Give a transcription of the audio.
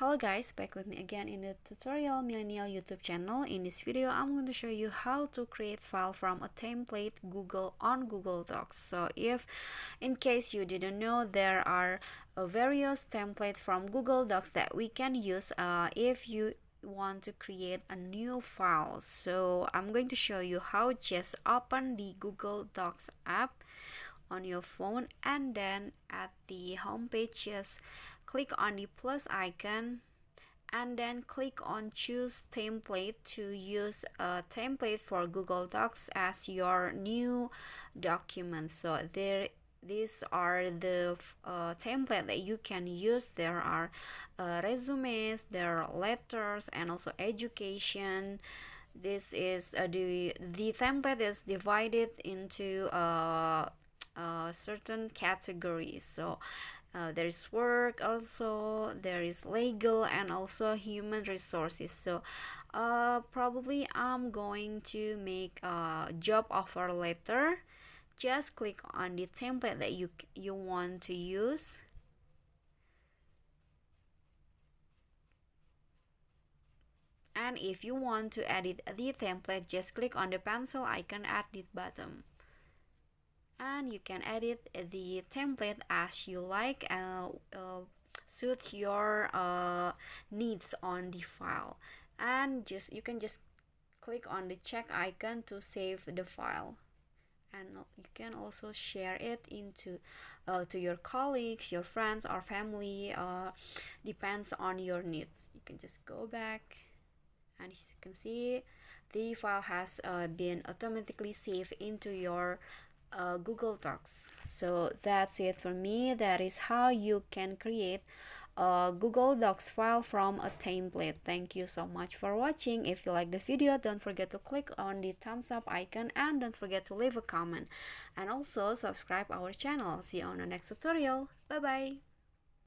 Hello guys, back with me again in the tutorial millennial YouTube channel. In this video I'm going to show you how to create file from a template on Google Docs. So if in case you didn't know, there are various templates from Google Docs that we can use if you want to create a new file. So I'm going to show you how. Just open the Google Docs app on your phone, and then at the home page just click on the plus icon and then click on choose template to use a template for Google Docs as your new document. So these are the template that you can use. There are resumes, there are letters, and also education. This is the template is divided into certain categories. So there is work, also there is legal, and also human resources. So probably I'm going to make a job offer letter. Just click on the template that you want to use, and if you want to edit the template, just click on the pencil icon at the bottom, and you can edit the template as you like, suit your needs on the file. And you can just click on the check icon to save the file, and you can also share it into to your colleagues, your friends, or family. Depends on your needs. You can just go back, and as you can see, the file has been automatically saved into your Google Docs. So that's it for me. That is how you can create a Google Docs file from a template. Thank you so much for watching. If you like the video, don't forget to click on the thumbs up icon, and don't forget to leave a comment, and also subscribe our channel. See you on the next tutorial. Bye bye.